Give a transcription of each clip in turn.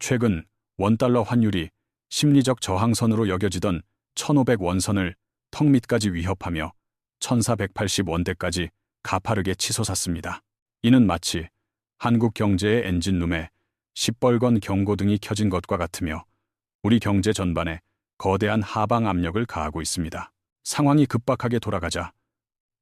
최근 원달러 환율이 심리적 저항선으로 여겨지던 1,500원선을 턱 밑까지 위협하며 1,480원대까지 가파르게 치솟았습니다. 이는 마치 한국 경제의 엔진룸에 시뻘건 경고등이 켜진 것과 같으며 우리 경제 전반에 거대한 하방 압력을 가하고 있습니다. 상황이 급박하게 돌아가자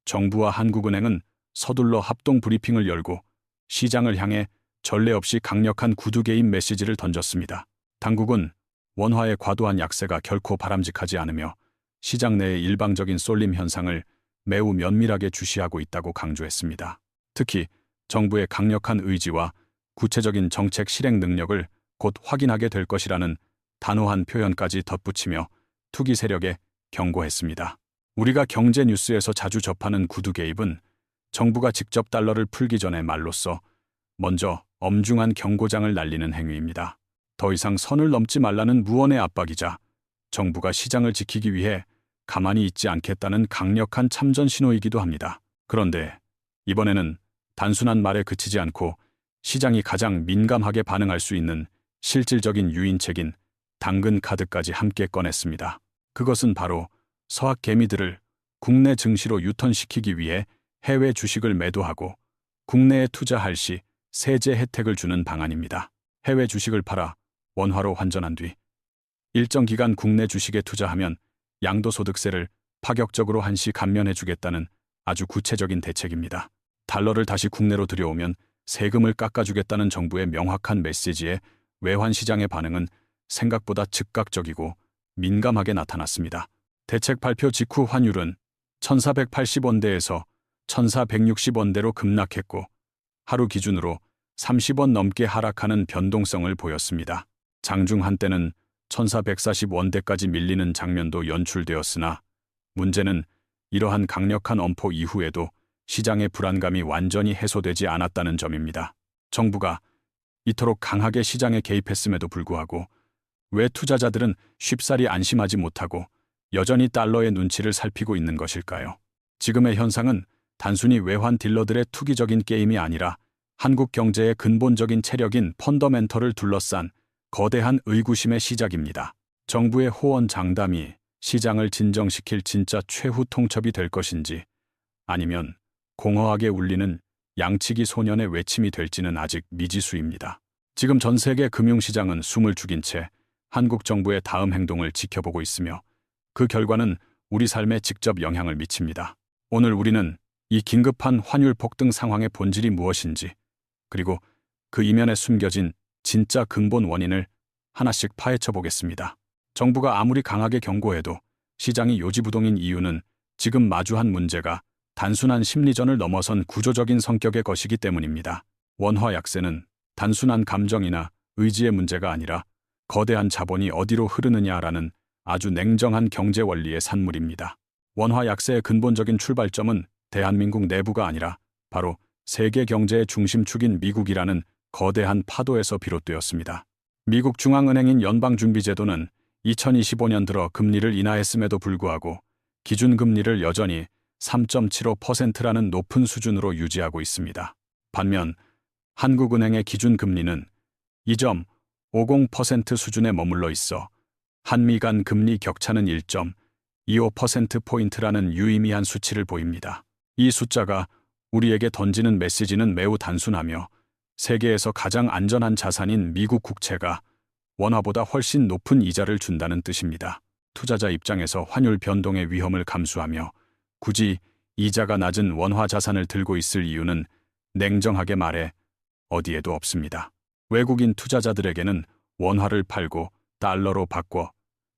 정부와 한국은행은 서둘러 합동 브리핑을 열고 시장을 향해 전례 없이 강력한 구두 개입 메시지를 던졌습니다. 당국은 원화의 과도한 약세가 결코 바람직하지 않으며 시장 내의 일방적인 쏠림 현상을 매우 면밀하게 주시하고 있다고 강조했습니다. 특히 정부의 강력한 의지와 구체적인 정책 실행 능력을 곧 확인하게 될 것이라는 단호한 표현까지 덧붙이며 투기 세력에 경고했습니다. 우리가 경제 뉴스에서 자주 접하는 구두 개입은 정부가 직접 달러를 풀기 전에 말로써 먼저 엄중한 경고장을 날리는 행위입니다. 더 이상 선을 넘지 말라는 무언의 압박이자 정부가 시장을 지키기 위해 가만히 있지 않겠다는 강력한 참전 신호이기도 합니다. 그런데 이번에는 단순한 말에 그치지 않고 시장이 가장 민감하게 반응할 수 있는 실질적인 유인책인 당근 카드까지 함께 꺼냈습니다. 그것은 바로 서학 개미들을 국내 증시로 유턴시키기 위해 해외 주식을 매도하고 국내에 투자할 시 세제 혜택을 주는 방안입니다. 해외 주식을 팔아 원화로 환전한 뒤 일정 기간 국내 주식에 투자하면 양도소득세를 파격적으로 한시 감면해주겠다는 아주 구체적인 대책입니다. 달러를 다시 국내로 들여오면 세금을 깎아주겠다는 정부의 명확한 메시지에 외환시장의 반응은 생각보다 즉각적이고 민감하게 나타났습니다. 대책 발표 직후 환율은 1,480원대에서 1,460원대로 급락했고 하루 기준으로 30원 넘게 하락하는 변동성을 보였습니다. 장중 한때는 1,440원대까지 밀리는 장면도 연출되었으나 문제는 이러한 강력한 엄포 이후에도 시장의 불안감이 완전히 해소되지 않았다는 점입니다. 정부가 이토록 강하게 시장에 개입했음에도 불구하고 왜 투자자들은 쉽사리 안심하지 못하고 여전히 달러의 눈치를 살피고 있는 것일까요? 지금의 현상은 단순히 외환 딜러들의 투기적인 게임이 아니라 한국 경제의 근본적인 체력인 펀더멘털을 둘러싼 거대한 의구심의 시작입니다. 정부의 호언 장담이 시장을 진정시킬 진짜 최후 통첩이 될 것인지 아니면 공허하게 울리는 양치기 소년의 외침이 될지는 아직 미지수입니다. 지금 전 세계 금융시장은 숨을 죽인 채 한국 정부의 다음 행동을 지켜보고 있으며 그 결과는 우리 삶에 직접 영향을 미칩니다. 오늘 우리는 이 긴급한 환율 폭등 상황의 본질이 무엇인지 그리고 그 이면에 숨겨진 진짜 근본 원인을 하나씩 파헤쳐 보겠습니다. 정부가 아무리 강하게 경고해도 시장이 요지부동인 이유는 지금 마주한 문제가 단순한 심리전을 넘어선 구조적인 성격의 것이기 때문입니다. 원화 약세는 단순한 감정이나 의지의 문제가 아니라 거대한 자본이 어디로 흐르느냐라는 아주 냉정한 경제 원리의 산물입니다. 원화 약세의 근본적인 출발점은 대한민국 내부가 아니라 바로 세계 경제의 중심축인 미국이라는 거대한 파도에서 비롯되었습니다. 미국 중앙은행인 연방준비제도는 2025년 들어 금리를 인하했음에도 불구하고 기준금리를 여전히 3.75%라는 높은 수준으로 유지하고 있습니다. 반면 한국은행의 기준금리는 2.50% 수준에 머물러 있어 한미 간 금리 격차는 1.25%포인트라는 유의미한 수치를 보입니다. 이 숫자가 우리에게 던지는 메시지는 매우 단순하며 세계에서 가장 안전한 자산인 미국 국채가 원화보다 훨씬 높은 이자를 준다는 뜻입니다. 투자자 입장에서 환율 변동의 위험을 감수하며 굳이 이자가 낮은 원화 자산을 들고 있을 이유는 냉정하게 말해 어디에도 없습니다. 외국인 투자자들에게는 원화를 팔고 달러로 바꿔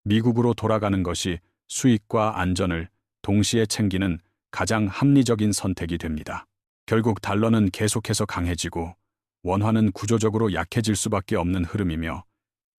미국으로 돌아가는 것이 수익과 안전을 동시에 챙기는 가장 합리적인 선택이 됩니다. 결국 달러는 계속해서 강해지고 원화는 구조적으로 약해질 수밖에 없는 흐름이며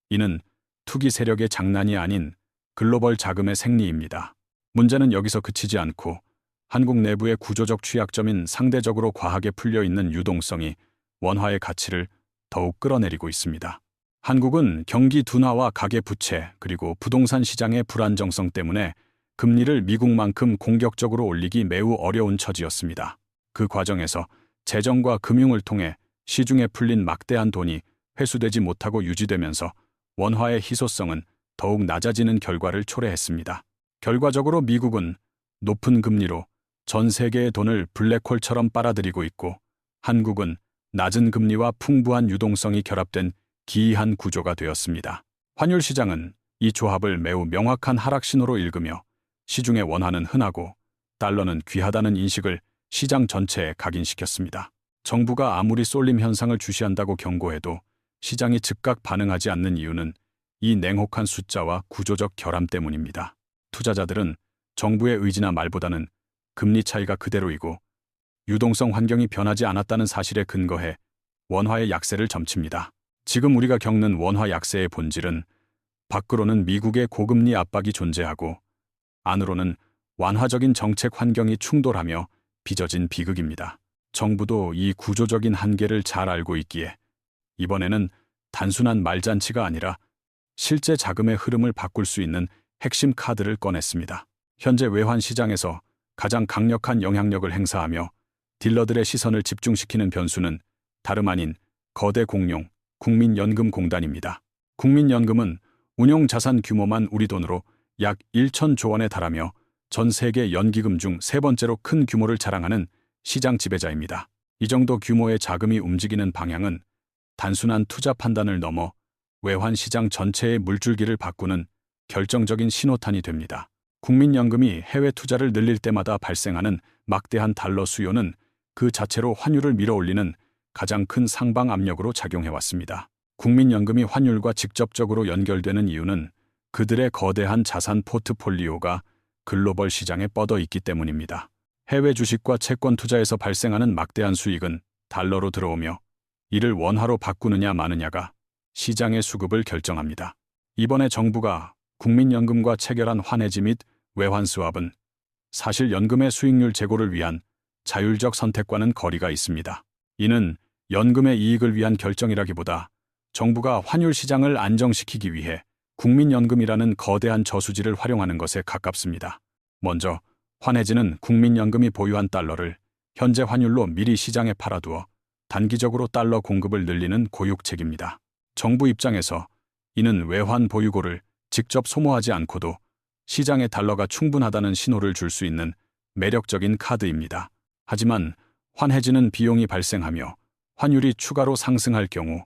이는 투기 세력의 장난이 아닌 글로벌 자금의 생리입니다. 문제는 여기서 그치지 않고 한국 내부의 구조적 취약점인 상대적으로 과하게 풀려있는 유동성이 원화의 가치를 더욱 끌어내리고 있습니다. 한국은 경기 둔화와 가계부채 그리고 부동산 시장의 불안정성 때문에 금리를 미국만큼 공격적으로 올리기 매우 어려운 처지였습니다. 그 과정에서 재정과 금융을 통해 시중에 풀린 막대한 돈이 회수되지 못하고 유지되면서 원화의 희소성은 더욱 낮아지는 결과를 초래했습니다. 결과적으로 미국은 높은 금리로 전 세계의 돈을 블랙홀처럼 빨아들이고 있고, 한국은 낮은 금리와 풍부한 유동성이 결합된 기이한 구조가 되었습니다. 환율 시장은 이 조합을 매우 명확한 하락 신호로 읽으며 시중의 원화는 흔하고 달러는 귀하다는 인식을 시장 전체에 각인시켰습니다. 정부가 아무리 쏠림 현상을 주시한다고 경고해도 시장이 즉각 반응하지 않는 이유는 이 냉혹한 숫자와 구조적 결함 때문입니다. 투자자들은 정부의 의지나 말보다는 금리 차이가 그대로이고 유동성 환경이 변하지 않았다는 사실에 근거해 원화의 약세를 점칩니다. 지금 우리가 겪는 원화 약세의 본질은 밖으로는 미국의 고금리 압박이 존재하고 안으로는 완화적인 정책 환경이 충돌하며 빚어진 비극입니다. 정부도 이 구조적인 한계를 잘 알고 있기에 이번에는 단순한 말잔치가 아니라 실제 자금의 흐름을 바꿀 수 있는 핵심 카드를 꺼냈습니다. 현재 외환 시장에서 가장 강력한 영향력을 행사하며 딜러들의 시선을 집중시키는 변수는 다름 아닌 거대 공룡 국민연금공단입니다. 국민연금은 운용 자산 규모만 우리 돈으로 약 1,000조 원에 달하며 전 세계 연기금 중 세 번째로 큰 규모를 자랑하는 시장 지배자입니다. 이 정도 규모의 자금이 움직이는 방향은 단순한 투자 판단을 넘어 외환 시장 전체의 물줄기를 바꾸는 결정적인 신호탄이 됩니다. 국민연금이 해외 투자를 늘릴 때마다 발생하는 막대한 달러 수요는 그 자체로 환율을 밀어올리는 가장 큰 상방 압력으로 작용해왔습니다. 국민연금이 환율과 직접적으로 연결되는 이유는 그들의 거대한 자산 포트폴리오가 글로벌 시장에 뻗어 있기 때문입니다. 해외 주식과 채권 투자에서 발생하는 막대한 수익은 달러로 들어오며 이를 원화로 바꾸느냐 마느냐가 시장의 수급을 결정합니다. 이번에 정부가 국민연금과 체결한 환해지 및 외환 스왑은 사실 연금의 수익률 제고를 위한 자율적 선택과는 거리가 있습니다. 이는 연금의 이익을 위한 결정이라기보다 정부가 환율 시장을 안정시키기 위해 국민연금이라는 거대한 저수지를 활용하는 것에 가깝습니다. 먼저 환해지는 국민연금이 보유한 달러를 현재 환율로 미리 시장에 팔아두어 단기적으로 달러 공급을 늘리는 고육책입니다. 정부 입장에서 이는 외환 보유고를 직접 소모하지 않고도 시장에 달러가 충분하다는 신호를 줄 수 있는 매력적인 카드입니다. 하지만 환해지는 비용이 발생하며 환율이 추가로 상승할 경우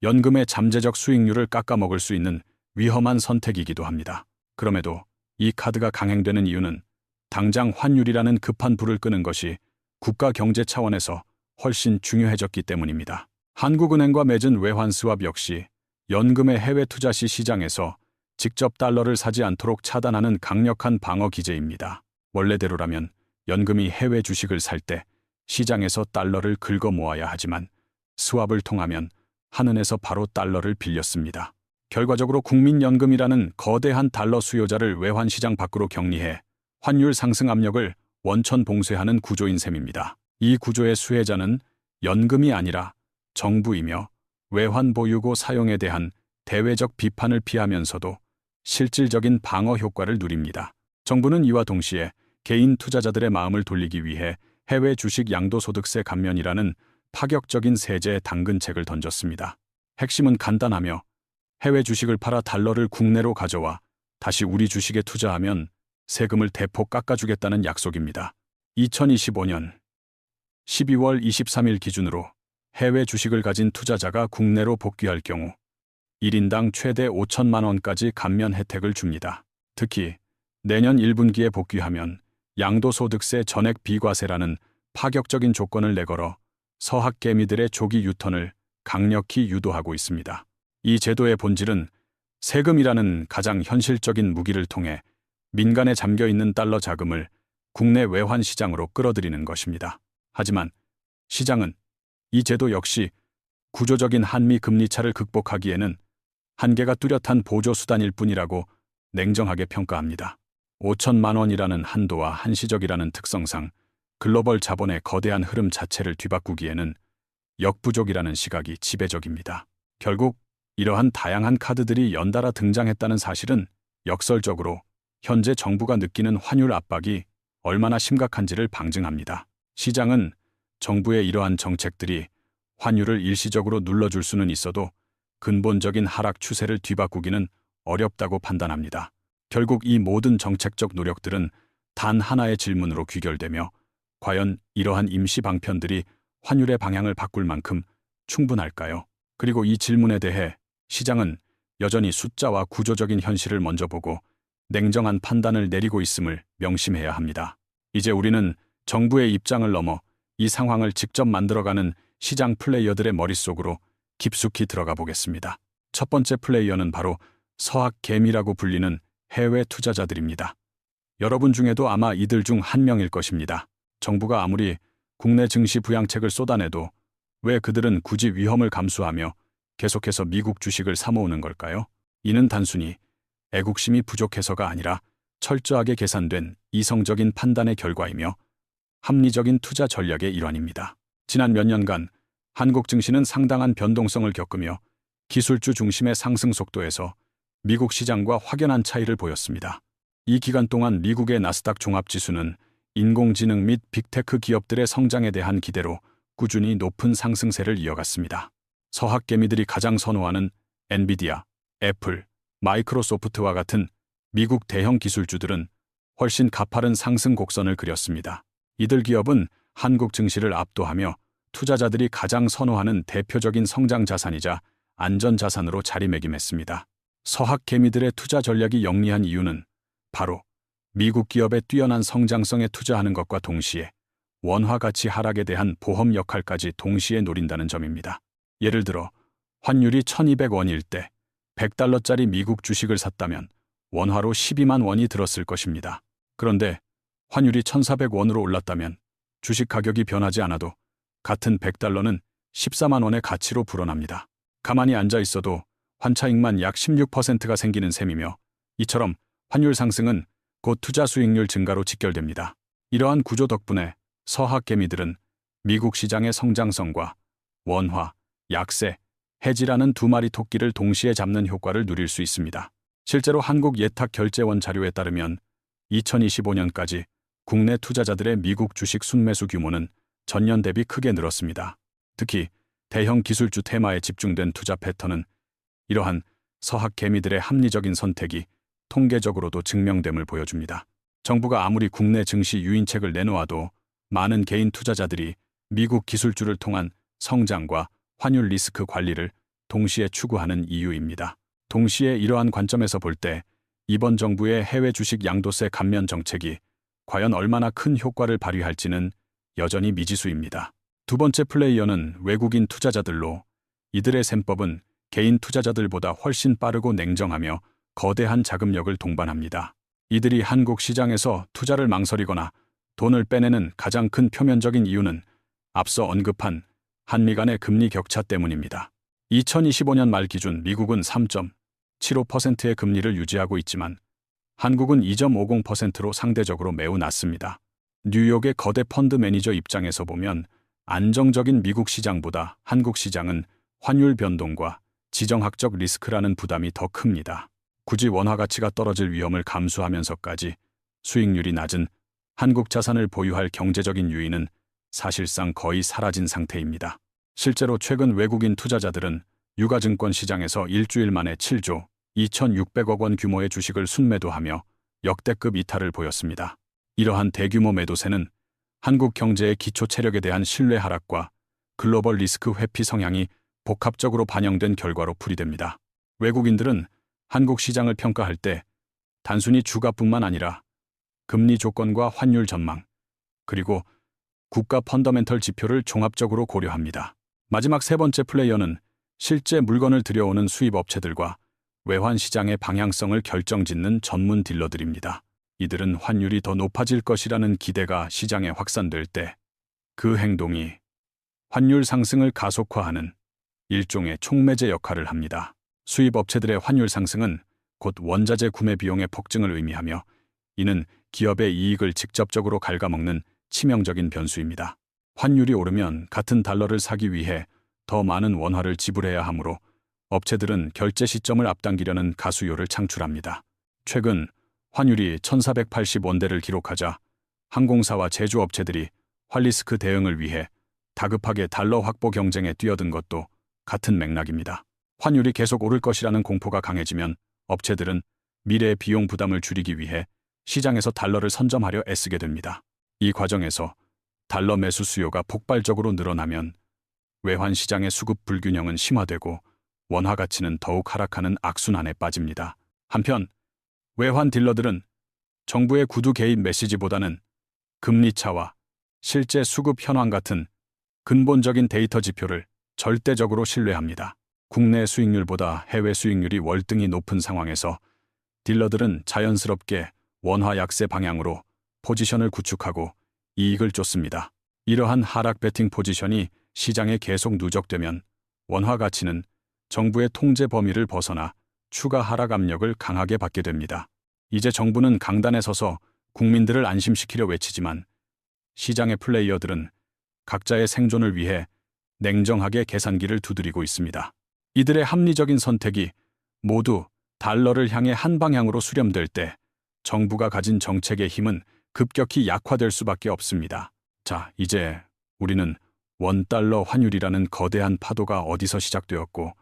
연금의 잠재적 수익률을 깎아먹을 수 있는 위험한 선택이기도 합니다. 그럼에도 이 카드가 강행되는 이유는 당장 환율이라는 급한 불을 끄는 것이 국가 경제 차원에서 훨씬 중요해졌기 때문입니다. 한국은행과 맺은 외환 스왑 역시 연금의 해외 투자 시 시장에서 직접 달러를 사지 않도록 차단하는 강력한 방어 기제입니다. 원래대로라면 연금이 해외 주식을 살 때 시장에서 달러를 긁어 모아야 하지만 스왑을 통하면 한은에서 바로 달러를 빌렸습니다. 결과적으로 국민연금이라는 거대한 달러 수요자를 외환 시장 밖으로 격리해 환율 상승 압력을 원천 봉쇄하는 구조인 셈입니다. 이 구조의 수혜자는 연금이 아니라 정부이며 외환 보유고 사용에 대한 대외적 비판을 피하면서도 실질적인 방어 효과를 누립니다. 정부는 이와 동시에 개인 투자자들의 마음을 돌리기 위해 해외 주식 양도소득세 감면이라는 파격적인 세제 당근책을 던졌습니다. 핵심은 간단하며 해외 주식을 팔아 달러를 국내로 가져와 다시 우리 주식에 투자하면 세금을 대폭 깎아주겠다는 약속입니다. 2025년 12월 23일 기준으로 해외 주식을 가진 투자자가 국내로 복귀할 경우 1인당 최대 5천만 원까지 감면 혜택을 줍니다. 특히 내년 1분기에 복귀하면 양도소득세 전액 비과세라는 파격적인 조건을 내걸어 서학개미들의 조기 유턴을 강력히 유도하고 있습니다. 이 제도의 본질은 세금이라는 가장 현실적인 무기를 통해 민간에 잠겨있는 달러 자금을 국내 외환 시장으로 끌어들이는 것입니다. 하지만 시장은 이 제도 역시 구조적인 한미 금리 차를 극복하기에는 한계가 뚜렷한 보조 수단일 뿐이라고 냉정하게 평가합니다. 5천만 원이라는 한도와 한시적이라는 특성상 글로벌 자본의 거대한 흐름 자체를 뒤바꾸기에는 역부족이라는 시각이 지배적입니다. 결국 이러한 다양한 카드들이 연달아 등장했다는 사실은 역설적으로 현재 정부가 느끼는 환율 압박이 얼마나 심각한지를 방증합니다. 시장은 정부의 이러한 정책들이 환율을 일시적으로 눌러줄 수는 있어도 근본적인 하락 추세를 뒤바꾸기는 어렵다고 판단합니다. 결국 이 모든 정책적 노력들은 단 하나의 질문으로 귀결되며 과연 이러한 임시 방편들이 환율의 방향을 바꿀 만큼 충분할까요? 그리고 이 질문에 대해 시장은 여전히 숫자와 구조적인 현실을 먼저 보고 냉정한 판단을 내리고 있음을 명심해야 합니다. 이제 우리는 정부의 입장을 넘어 이 상황을 직접 만들어가는 시장 플레이어들의 머릿속으로 깊숙이 들어가 보겠습니다. 첫 번째 플레이어는 바로 서학 개미라고 불리는 해외 투자자들입니다. 여러분 중에도 아마 이들 중 한 명일 것입니다. 정부가 아무리 국내 증시 부양책을 쏟아내도 왜 그들은 굳이 위험을 감수하며 계속해서 미국 주식을 사모으는 걸까요? 이는 단순히 애국심이 부족해서가 아니라 철저하게 계산된 이성적인 판단의 결과이며 합리적인 투자 전략의 일환입니다. 지난 몇 년간 한국 증시는 상당한 변동성을 겪으며 기술주 중심의 상승 속도에서 미국 시장과 확연한 차이를 보였습니다. 이 기간 동안 미국의 나스닥 종합지수는 인공지능 및 빅테크 기업들의 성장에 대한 기대로 꾸준히 높은 상승세를 이어갔습니다. 서학개미들이 가장 선호하는 엔비디아, 애플, 마이크로소프트와 같은 미국 대형 기술주들은 훨씬 가파른 상승 곡선을 그렸습니다. 이들 기업은 한국 증시를 압도하며 투자자들이 가장 선호하는 대표적인 성장 자산이자 안전 자산으로 자리매김했습니다. 서학개미들의 투자 전략이 영리한 이유는 바로 미국 기업의 뛰어난 성장성에 투자하는 것과 동시에 원화 가치 하락에 대한 보험 역할까지 동시에 노린다는 점입니다. 예를 들어 환율이 1200원일 때 100달러짜리 미국 주식을 샀다면 원화로 12만 원이 들었을 것입니다. 그런데 환율이 1400원으로 올랐다면 주식 가격이 변하지 않아도 같은 100달러는 14만 원의 가치로 불어납니다. 가만히 앉아 있어도 환차익만 약 16%가 생기는 셈이며 이처럼 환율 상승은 곧 투자 수익률 증가로 직결됩니다. 이러한 구조 덕분에 서학개미들은 미국 시장의 성장성과 원화, 약세, 해지라는 두 마리 토끼를 동시에 잡는 효과를 누릴 수 있습니다. 실제로 한국예탁결제원 자료에 따르면 2025년까지 국내 투자자들의 미국 주식 순매수 규모는 전년 대비 크게 늘었습니다. 특히 대형 기술주 테마에 집중된 투자 패턴은 이러한 서학개미들의 합리적인 선택이 통계적으로도 증명됨을 보여줍니다. 정부가 아무리 국내 증시 유인책을 내놓아도 많은 개인 투자자들이 미국 기술주를 통한 성장과 환율 리스크 관리를 동시에 추구하는 이유입니다. 동시에 이러한 관점에서 볼 때 이번 정부의 해외 주식 양도세 감면 정책이 과연 얼마나 큰 효과를 발휘할지는 여전히 미지수입니다. 두 번째 플레이어는 외국인 투자자들로 이들의 셈법은 개인 투자자들보다 훨씬 빠르고 냉정하며 거대한 자금력을 동반합니다. 이들이 한국 시장에서 투자를 망설이거나 돈을 빼내는 가장 큰 표면적인 이유는 앞서 언급한 한미 간의 금리 격차 때문입니다. 2025년 말 기준 미국은 3.75%의 금리를 유지하고 있지만 한국은 2.50%로 상대적으로 매우 낮습니다. 뉴욕의 거대 펀드 매니저 입장에서 보면 안정적인 미국 시장보다 한국 시장은 환율 변동과 지정학적 리스크라는 부담이 더 큽니다. 굳이 원화 가치가 떨어질 위험을 감수하면서까지 수익률이 낮은 한국 자산을 보유할 경제적인 유인은 사실상 거의 사라진 상태입니다. 실제로 최근 외국인 투자자들은 유가증권 시장에서 일주일 만에 7조 2,600억 원 규모의 주식을 순매도하며 역대급 이탈을 보였습니다. 이러한 대규모 매도세는 한국 경제의 기초 체력에 대한 신뢰 하락과 글로벌 리스크 회피 성향이 복합적으로 반영된 결과로 풀이됩니다. 외국인들은 한국 시장을 평가할 때 단순히 주가뿐만 아니라 금리 조건과 환율 전망, 그리고 국가 펀더멘털 지표를 종합적으로 고려합니다. 마지막 세 번째 플레이어는 실제 물건을 들여오는 수입 업체들과 외환 시장의 방향성을 결정짓는 전문 딜러들입니다. 이들은 환율이 더 높아질 것이라는 기대가 시장에 확산될 때 그 행동이 환율 상승을 가속화하는 일종의 촉매제 역할을 합니다. 수입 업체들의 환율 상승은 곧 원자재 구매 비용의 폭증을 의미하며 이는 기업의 이익을 직접적으로 갉아먹는 치명적인 변수입니다. 환율이 오르면 같은 달러를 사기 위해 더 많은 원화를 지불해야 하므로 업체들은 결제 시점을 앞당기려는 가수요를 창출합니다. 최근 환율이 1480원대를 기록하자 항공사와 제조업체들이 환리스크 대응을 위해 다급하게 달러 확보 경쟁에 뛰어든 것도 같은 맥락입니다. 환율이 계속 오를 것이라는 공포가 강해지면 업체들은 미래의 비용 부담을 줄이기 위해 시장에서 달러를 선점하려 애쓰게 됩니다. 이 과정에서 달러 매수 수요가 폭발적으로 늘어나면 외환 시장의 수급 불균형은 심화되고 원화 가치는 더욱 하락하는 악순환에 빠집니다. 한편 외환 딜러들은 정부의 구두 개입 메시지보다는 금리 차와 실제 수급 현황 같은 근본적인 데이터 지표를 절대적으로 신뢰합니다. 국내 수익률보다 해외 수익률이 월등히 높은 상황에서 딜러들은 자연스럽게 원화 약세 방향으로 포지션을 구축하고 이익을 쫓습니다. 이러한 하락 베팅 포지션이 시장에 계속 누적되면 원화 가치는 정부의 통제 범위를 벗어나 추가 하락 압력을 강하게 받게 됩니다. 이제 정부는 강단에 서서 국민들을 안심시키려 외치지만 시장의 플레이어들은 각자의 생존을 위해 냉정하게 계산기를 두드리고 있습니다. 이들의 합리적인 선택이 모두 달러를 향해 한 방향으로 수렴될 때 정부가 가진 정책의 힘은 급격히 약화될 수밖에 없습니다. 자, 이제 우리는 원달러 환율이라는 거대한 파도가 어디서 시작되었고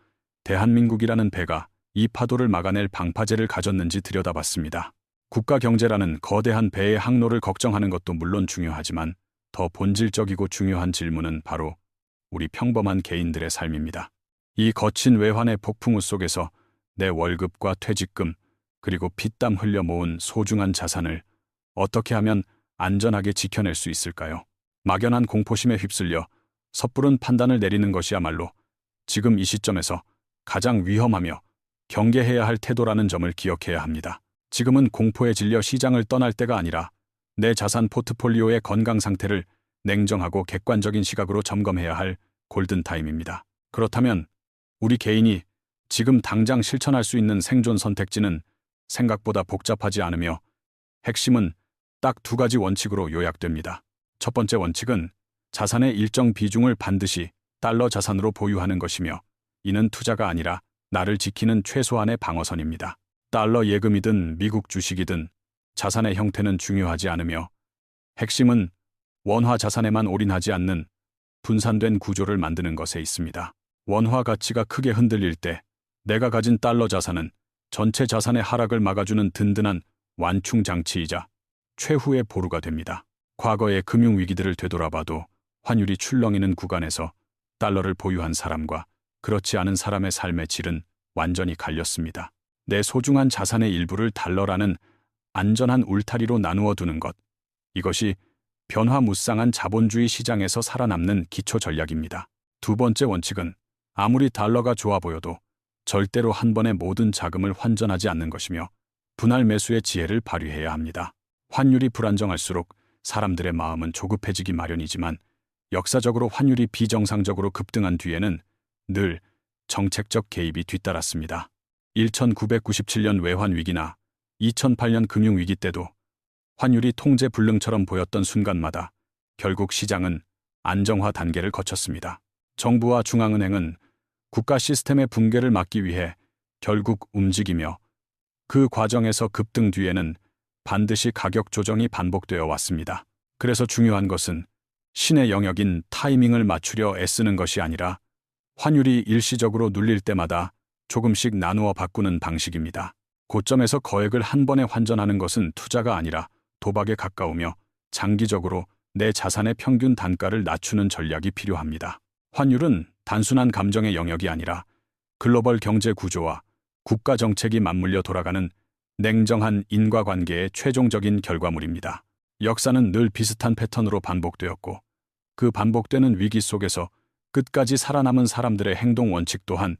대한민국이라는 배가 이 파도를 막아낼 방파제를 가졌는지 들여다봤습니다. 국가 경제라는 거대한 배의 항로를 걱정하는 것도 물론 중요하지만 더 본질적이고 중요한 질문은 바로 우리 평범한 개인들의 삶입니다. 이 거친 외환의 폭풍우 속에서 내 월급과 퇴직금 그리고 피땀 흘려 모은 소중한 자산을 어떻게 하면 안전하게 지켜낼 수 있을까요? 막연한 공포심에 휩쓸려 섣부른 판단을 내리는 것이야말로 지금 이 시점에서 가장 위험하며 경계해야 할 태도라는 점을 기억해야 합니다. 지금은 공포에 질려 시장을 떠날 때가 아니라 내 자산 포트폴리오의 건강 상태를 냉정하고 객관적인 시각으로 점검해야 할 골든타임입니다. 그렇다면 우리 개인이 지금 당장 실천할 수 있는 생존 선택지는 생각보다 복잡하지 않으며 핵심은 딱 두 가지 원칙으로 요약됩니다. 첫 번째 원칙은 자산의 일정 비중을 반드시 달러 자산으로 보유하는 것이며 이는 투자가 아니라 나를 지키는 최소한의 방어선입니다. 달러 예금이든 미국 주식이든 자산의 형태는 중요하지 않으며 핵심은 원화 자산에만 올인하지 않는 분산된 구조를 만드는 것에 있습니다. 원화 가치가 크게 흔들릴 때 내가 가진 달러 자산은 전체 자산의 하락을 막아주는 든든한 완충 장치이자 최후의 보루가 됩니다. 과거의 금융위기들을 되돌아봐도 환율이 출렁이는 구간에서 달러를 보유한 사람과 그렇지 않은 사람의 삶의 질은 완전히 갈렸습니다. 내 소중한 자산의 일부를 달러라는 안전한 울타리로 나누어 두는 것. 이것이 변화무쌍한 자본주의 시장에서 살아남는 기초 전략입니다. 두 번째 원칙은 아무리 달러가 좋아 보여도 절대로 한 번에 모든 자금을 환전하지 않는 것이며 분할 매수의 지혜를 발휘해야 합니다. 환율이 불안정할수록 사람들의 마음은 조급해지기 마련이지만 역사적으로 환율이 비정상적으로 급등한 뒤에는 늘 정책적 개입이 뒤따랐습니다. 1997년 외환위기나 2008년 금융위기 때도 환율이 통제 불능처럼 보였던 순간마다 결국 시장은 안정화 단계를 거쳤습니다. 정부와 중앙은행은 국가 시스템의 붕괴를 막기 위해 결국 움직이며 그 과정에서 급등 뒤에는 반드시 가격 조정이 반복되어 왔습니다. 그래서 중요한 것은 신의 영역인 타이밍을 맞추려 애쓰는 것이 아니라 환율이 일시적으로 눌릴 때마다 조금씩 나누어 바꾸는 방식입니다. 고점에서 거액을 한 번에 환전하는 것은 투자가 아니라 도박에 가까우며 장기적으로 내 자산의 평균 단가를 낮추는 전략이 필요합니다. 환율은 단순한 감정의 영역이 아니라 글로벌 경제 구조와 국가 정책이 맞물려 돌아가는 냉정한 인과관계의 최종적인 결과물입니다. 역사는 늘 비슷한 패턴으로 반복되었고 그 반복되는 위기 속에서 끝까지 살아남은 사람들의 행동 원칙 또한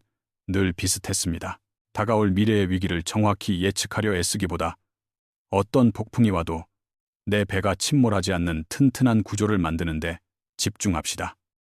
늘 비슷했습니다. 다가올 미래의 위기를 정확히 예측하려 애쓰기보다 어떤 폭풍이 와도 내 배가 침몰하지 않는 튼튼한 구조를 만드는 데 집중합시다.